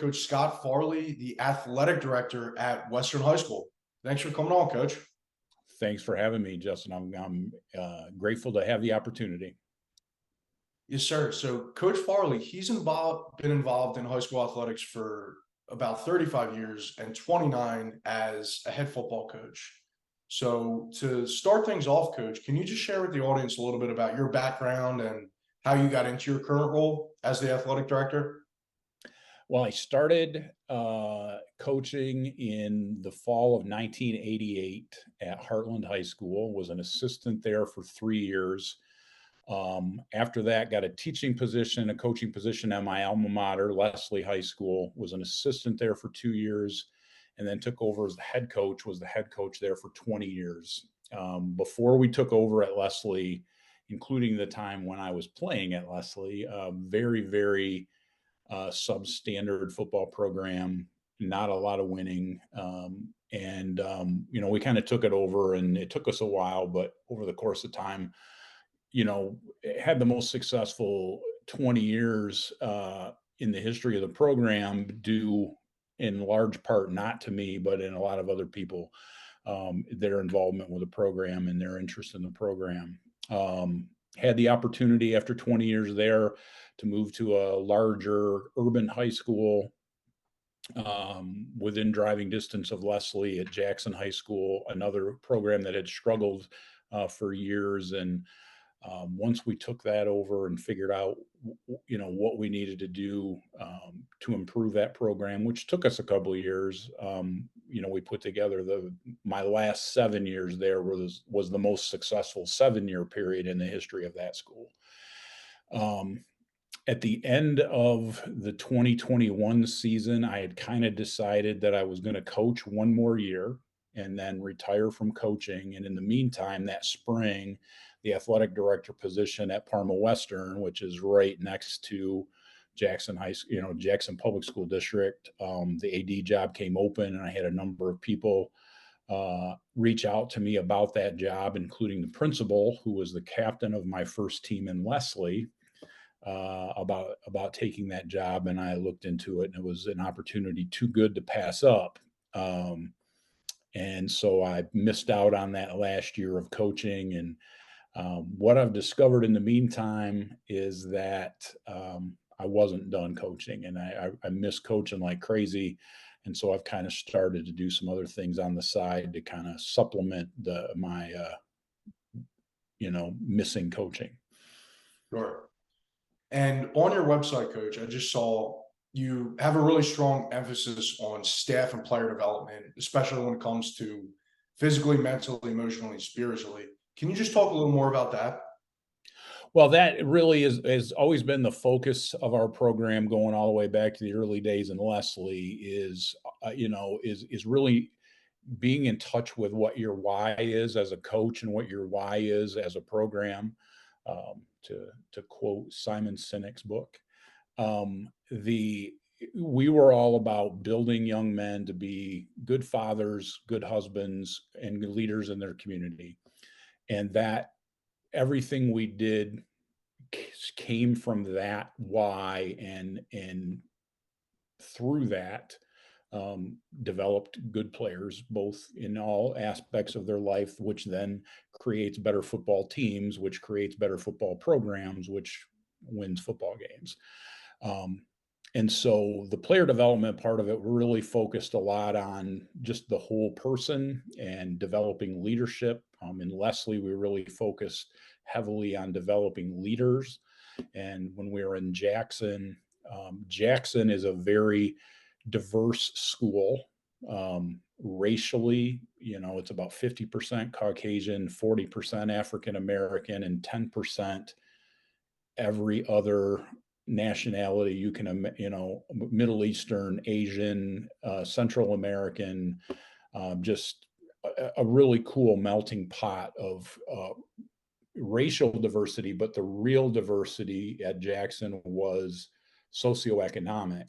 Coach Scott Farley, the athletic director at Western High School. Thanks for coming on, Coach. Thanks for having me, Justin. I'm grateful to have the opportunity. Yes, sir. So Coach Farley, been involved in high school athletics for about 35 years and 29 as a head football coach. So to start things off, Coach, can you just share with the audience a little bit about your background and how you got into your current role as the athletic director? Well, I started coaching in the fall of 1988 at Heartland High School, was an assistant there for 3 years. After that, got a teaching position, a coaching position at my alma mater, Leslie High School, was an assistant there for 2 years, and then took over as the head coach, was the head coach there for 20 years. Before we took over at Leslie, including the time when I was playing at Leslie, very substandard football program, not a lot of winning. We kind of took it over, and it took us a while, but over the course of time, it had the most successful 20 years in the history of the program, due in large part not to me, but in a lot of other people, their involvement with the program and their interest in the program. Had the opportunity after 20 years there to move to a larger urban high school within driving distance of Leslie at Jackson High School, another program that had struggled for years. And once we took that over and figured out, what we needed to do to improve that program, which took us a couple of years, we put together my last 7 years there was the most successful 7-year period in the history of that school. At the end of the 2021 season, I had kind of decided that I was going to coach one more year and then retire from coaching. And in the meantime, that spring, the athletic director position at Parma Western, which is right next to Jackson Jackson Public School District, the AD job came open, and I had a number of people reach out to me about that job, including the principal, who was the captain of my first team in Leslie, about taking that job. And I looked into it, and it was an opportunity too good to pass up. And so I missed out on that last year of coaching. And what I've discovered in the meantime is that I wasn't done coaching, and I miss coaching like crazy. And so I've kind of started to do some other things on the side to kind of supplement my missing coaching. Sure. And on your website, Coach, I just saw you have a really strong emphasis on staff and player development, especially when it comes to physically, mentally, emotionally, spiritually. Can you just talk a little more about that? Well, that really has always been the focus of our program, going all the way back to the early days in Leslie, is really being in touch with what your why is as a coach and what your why is as a program. To quote Simon Sinek's book, we were all about building young men to be good fathers, good husbands, and good leaders in their community, and that everything we did came from that why, and through that developed good players, both in all aspects of their life, which then creates better football teams, which creates better football programs, which wins football games. And so the player development part of it really focused a lot on just the whole person and developing leadership. In Leslie, we really focused heavily on developing leaders. And when we were in Jackson, Jackson is a very diverse school. Racially, it's about 50% Caucasian, 40% African American, and 10% every other nationality you can, Middle Eastern, Asian, Central American, just a really cool melting pot of racial diversity. But the real diversity at Jackson was socioeconomic,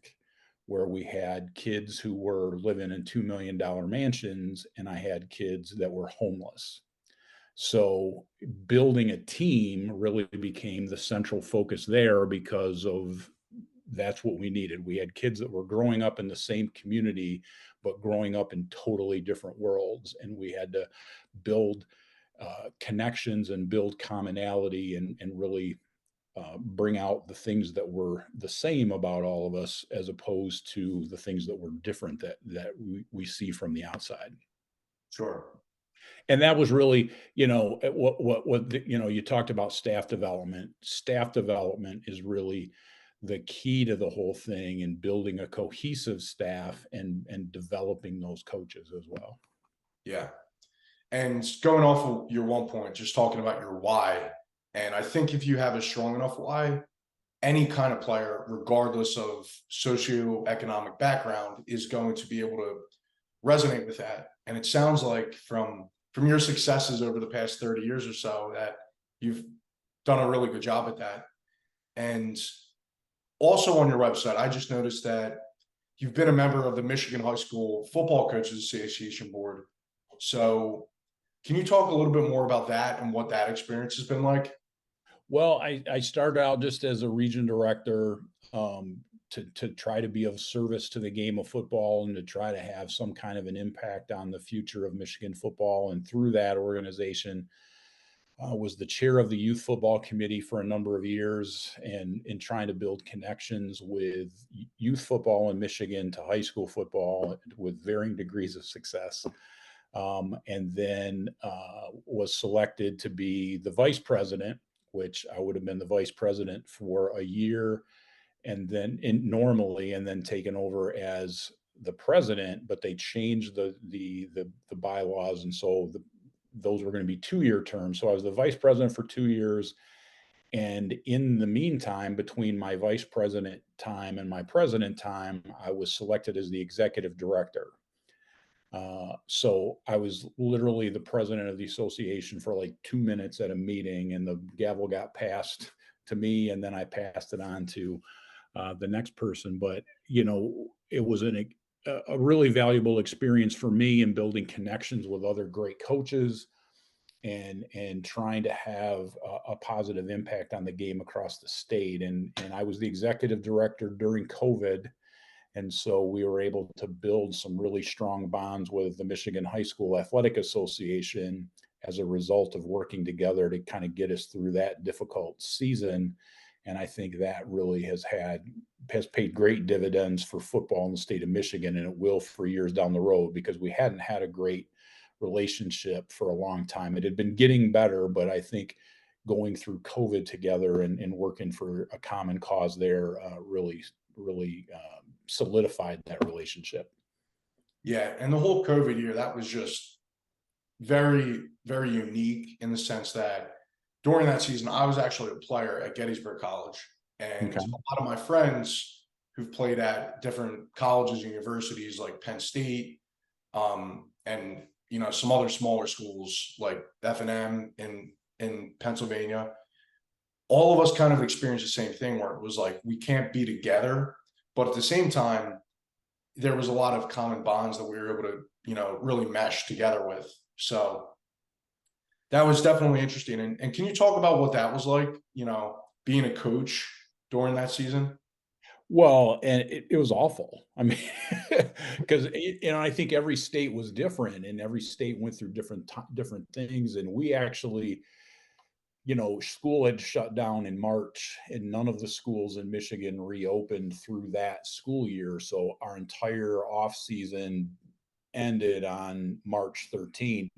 where we had kids who were living in $2 million mansions, and I had kids that were homeless. So building a team really became the central focus there, because of that's what we needed. We had kids that were growing up in the same community, but growing up in totally different worlds. And we had to build connections and build commonality and really bring out the things that were the same about all of us, as opposed to the things that were different that we see from the outside. Sure. And that was really, you talked about staff development. Staff development is really the key to the whole thing, and building a cohesive staff and developing those coaches as well. Yeah. And going off of your one point, just talking about your why. And I think if you have a strong enough why, any kind of player, regardless of socioeconomic background, is going to be able to resonate with that. And it sounds like from your successes over the past 30 years or so that you've done a really good job at that. And also on your website, I just noticed that you've been a member of the Michigan High School Football Coaches Association board. So can you talk a little bit more about that and what that experience has been like? Well, I started out just as a region director, to try to be of service to the game of football and to try to have some kind of an impact on the future of Michigan football. And through that organization, was the chair of the youth football committee for a number of years, and in trying to build connections with youth football in Michigan to high school football with varying degrees of success. And then was selected to be the vice president, which I would have been the vice president for a year, and then and then taken over as the president. But they changed the bylaws, and so those were going to be 2-year terms. So I was the vice president for 2 years. And in the meantime, between my vice president time and my president time, I was selected as the executive director. So I was literally the president of the association for like 2 minutes at a meeting, and the gavel got passed to me, and then I passed it on to the next person. But it was a really valuable experience for me in building connections with other great coaches, and trying to have a positive impact on the game across the state. And I was the executive director during COVID. And so we were able to build some really strong bonds with the Michigan High School Athletic Association as a result of working together to kind of get us through that difficult season. And I think that really has paid great dividends for football in the state of Michigan, and it will for years down the road, because we hadn't had a great relationship for a long time. It had been getting better, but I think going through COVID together and working for a common cause there really solidified that relationship. Yeah. And the whole COVID year, that was just very, very unique in the sense that during that season, I was actually a player at Gettysburg College. And Okay. a lot of my friends who've played at different colleges and universities like Penn State, and some other smaller schools like F&M in Pennsylvania, all of us kind of experienced the same thing, where it was like we can't be together, but at the same time, there was a lot of common bonds that we were able to really mesh together with. So that was definitely interesting. And can you talk about what that was like, being a coach during that season? Well, and it was awful. I mean, because I think every state was different, and every state went through different things. And we actually, school had shut down in March, and none of the schools in Michigan reopened through that school year. So our entire off season ended on March 13th,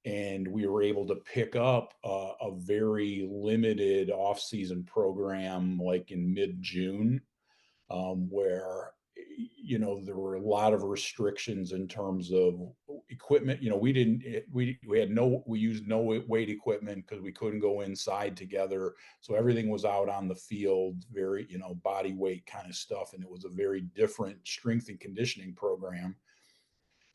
and we were able to pick up a very limited off-season program like in mid-June, where there were a lot of restrictions in terms of equipment. We used no weight equipment because we couldn't go inside together. So everything was out on the field, very body weight kind of stuff, and it was a very different strength and conditioning program.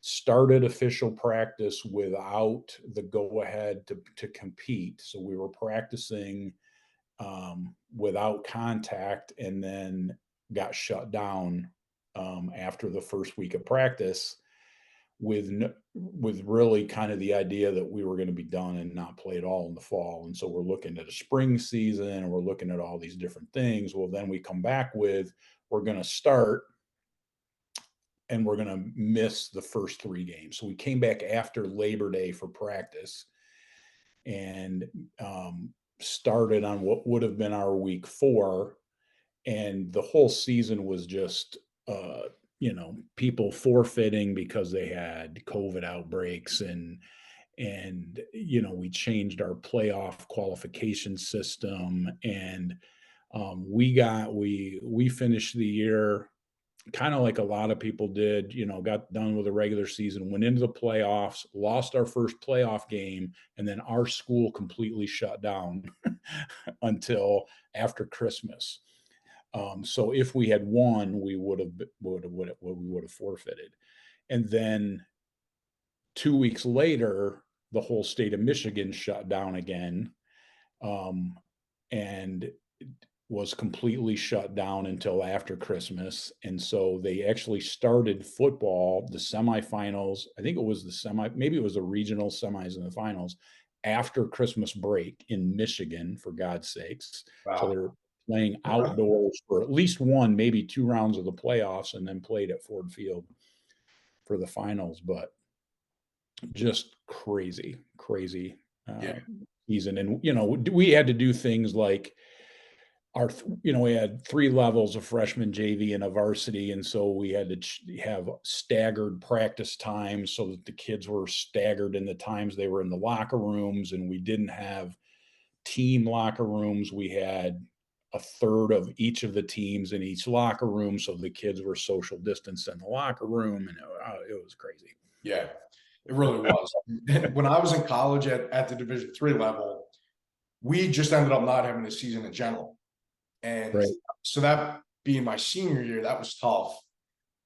Started official practice without the go ahead to compete. So we were practicing without contact, and then got shut down after the first week of practice. with really kind of the idea that we were going to be done and not play at all in the fall. And so we're looking at a spring season and we're looking at all these different things. Well, then we come back with, we're going to start and we're going to miss the first 3 games. So we came back after Labor Day for practice and started on what would have been our week 4. And the whole season was just, people forfeiting because they had COVID outbreaks and we changed our playoff qualification system and we finished the year kind of like a lot of people did, got done with the regular season, went into the playoffs, lost our first playoff game, and then our school completely shut down until after Christmas. So if we had won, we would have forfeited. And then 2 weeks later, the whole state of Michigan shut down again, and was completely shut down until after Christmas. And so they actually started football, the semifinals. I think it was maybe it was the regional semis and the finals after Christmas break in Michigan, for God's sakes. Wow. So they're playing outdoors for at least 1, maybe 2 rounds of the playoffs and then played at Ford Field for the finals. But just crazy season. And, we had to do things like we had 3 levels of freshman, JV, and a varsity. And so we had to have staggered practice times so that the kids were staggered in the times they were in the locker rooms. And we didn't have team locker rooms. We had a third of each of the teams in each locker room. So the kids were social distance in the locker room. And it was crazy. Yeah, it really was. When I was in college at the Division III level, we just ended up not having a season in general. And Right. so that being my senior year, that was tough.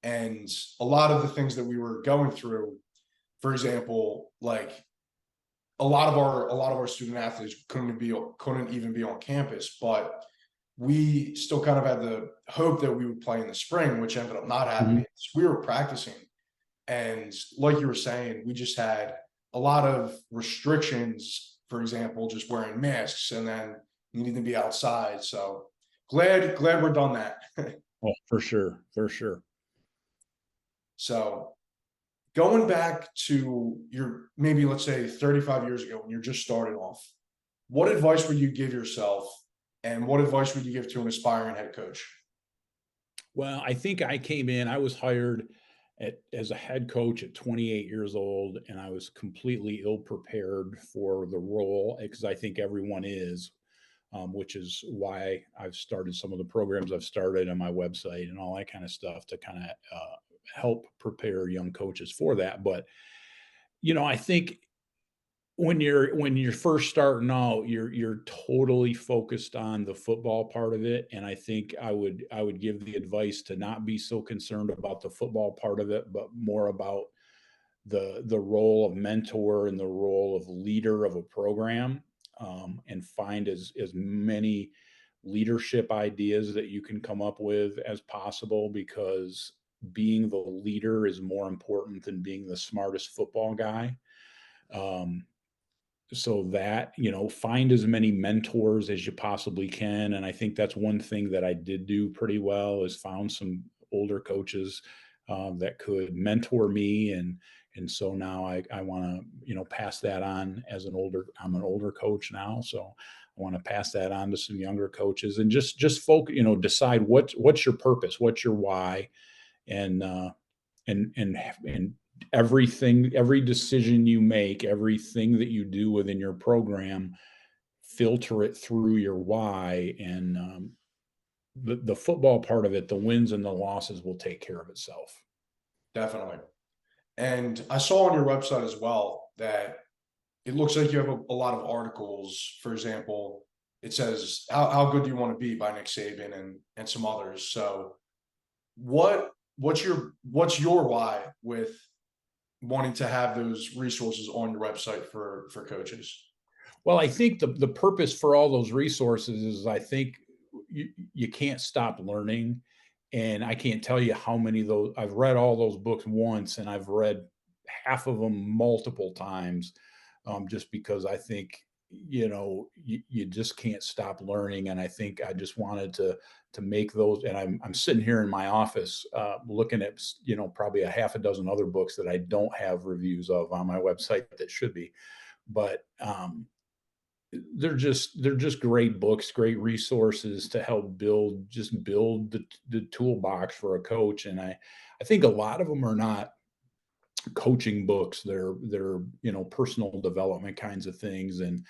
And a lot of the things that we were going through, for example, like a lot of our student athletes couldn't even be on campus, but we still kind of had the hope that we would play in the spring, which ended up not happening. Mhm. So we were practicing. And like you were saying, we just had a lot of restrictions, for example, just wearing masks and then needing to be outside. So glad we're done that. Oh, for sure. For sure. So going back to your, maybe let's say 35 years ago when you're just starting off, what advice would you give yourself and what advice would you give to an aspiring head coach? Well, I think I came in, I was hired as a head coach at 28 years old, and I was completely ill prepared for the role because I think everyone is, which is why I've started some of the programs I've started on my website and all that kind of stuff to kind of help prepare young coaches for that. But, I think when you're first starting out, you're totally focused on the football part of it. And I think I would give the advice to not be so concerned about the football part of it, but more about the role of mentor and the role of leader of a program, and find as many leadership ideas that you can come up with as possible, because being the leader is more important than being the smartest football guy. Um, so that, find as many mentors as you possibly can. And I think that's one thing that I did do pretty well, is found some older coaches that could mentor me. And so now I want to, pass that on I'm an older coach now. So I want to pass that on to some younger coaches and just focus, decide what's your purpose, what's your why, and and every decision you make, everything that you do within your program, filter it through your why. And the football part of it, the wins and the losses will take care of itself. Definitely. And I saw on your website as well that it looks like you have a lot of articles. For example, it says how good do you want to be by Nick Saban and some others. So what's your why with wanting to have those resources on your website for coaches? Well, I think the purpose for all those resources is, I think you can't stop learning. And I can't tell you how many of those I've read all those books once, and I've read half of them multiple times, just because I think, you just can't stop learning. And I think I just wanted to make those. And I'm sitting here in my office, looking at, probably a half a dozen other books that I don't have reviews of on my website that should be, but, they're just great books, great resources to help build the toolbox for a coach. And I think a lot of them are not coaching books. They're personal development kinds of things. And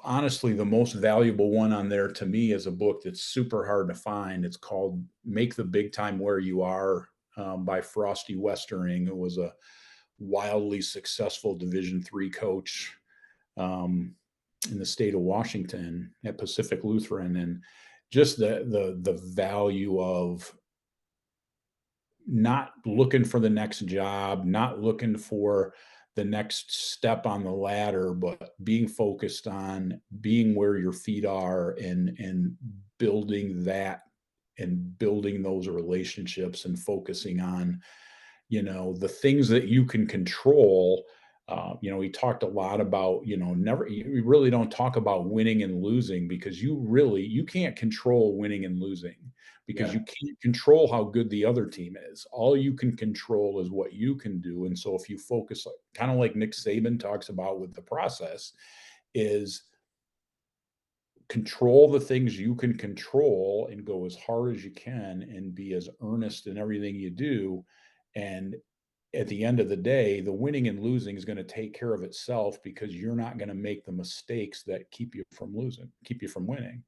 honestly, the most valuable one on there to me is a book that's super hard to find. It's called Make the Big Time Where You Are, by Frosty Westering, who was a wildly successful Division III coach, um, in the state of Washington at Pacific Lutheran. And just the value of not looking for the next job, not looking for the next step on the ladder, but being focused on being where your feet are, and building that, and building those relationships, and focusing on, the things that you can control. We talked a lot about, never, we really don't talk about winning and losing, because you can't control winning and losing, because Yeah. you can't control how good the other team is. All you can control is what you can do. And so if you focus, kind of like Nick Saban talks about with the process, is control the things you can control, and go as hard as you can, and be as earnest in everything you do. And at the end of the day, the winning and losing is going to take care of itself, because you're not going to make the mistakes that keep you from losing, keep you from winning.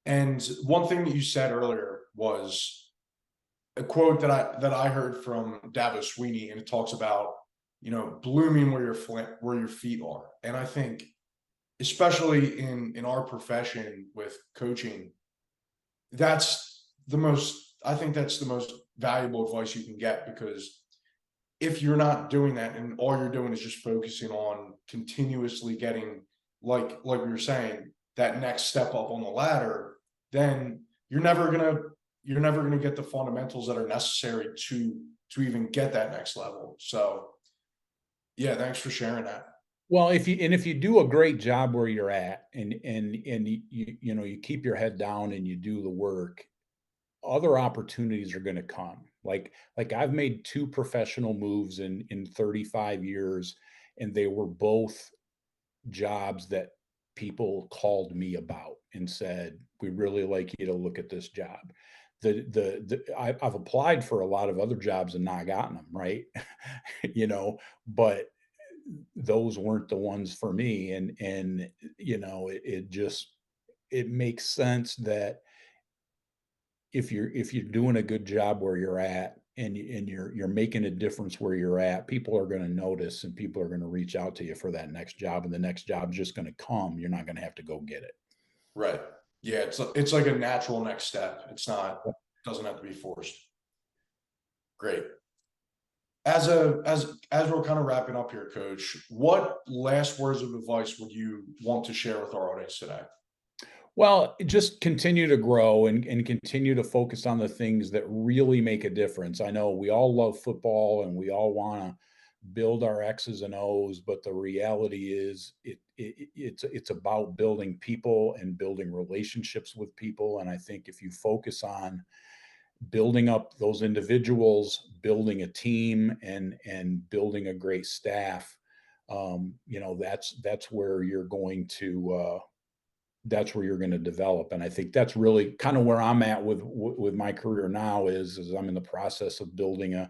And one thing that you said earlier was a quote that I heard from Dabo Sweeney, and it talks about, blooming where your feet are. And I think, especially in our profession with coaching, I think that's the most valuable advice you can get, because if you're not doing that, and all you're doing is just focusing on continuously getting, like we were saying, that next step up on the ladder, then you're never gonna get the fundamentals that are necessary to even get that next level. So yeah, thanks for sharing that. Well, if you do a great job where you're at, and you keep your head down and you do the work, other opportunities are going to come. Like I've made two professional moves in 35 years, and they were both jobs that people called me about and said, "We really like you to look at this job." I've applied for a lot of other jobs and not gotten them, right? But those weren't the ones for me. And it makes sense that if you're doing a good job where you're at, and you're making a difference where you're at, people are going to notice, and people are going to reach out to you for that next job, and the next job is just going to come. You're not going to have to go get it. Right. Yeah, it's like a natural next step. It doesn't have to be forced. Great. As we're kind of wrapping up here, Coach, what last words of advice would you want to share with our audience today? Well, just continue to grow, and continue to focus on the things that really make a difference. I know we all love football, and we all want to build our X's and O's, but the reality is it's about building people and building relationships with people. And I think if you focus on building up those individuals, building a team, and building a great staff, that's where you're going to develop. And I think that's really kind of where I'm at with my career now, is I'm in the process of building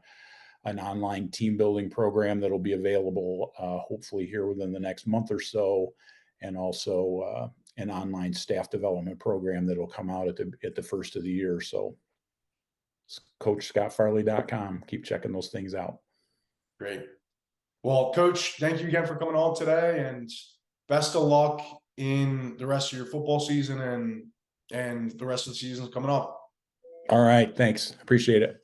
an online team building program that'll be available, hopefully here within the next month or so, and also an online staff development program that'll come out at the first of the year. So it's CoachScottFarley.com. Keep checking those things out. Great. Well, Coach, thank you again for coming on today, and best of luck in the rest of your football season, and the rest of the seasons coming up. All right. Thanks. Appreciate it.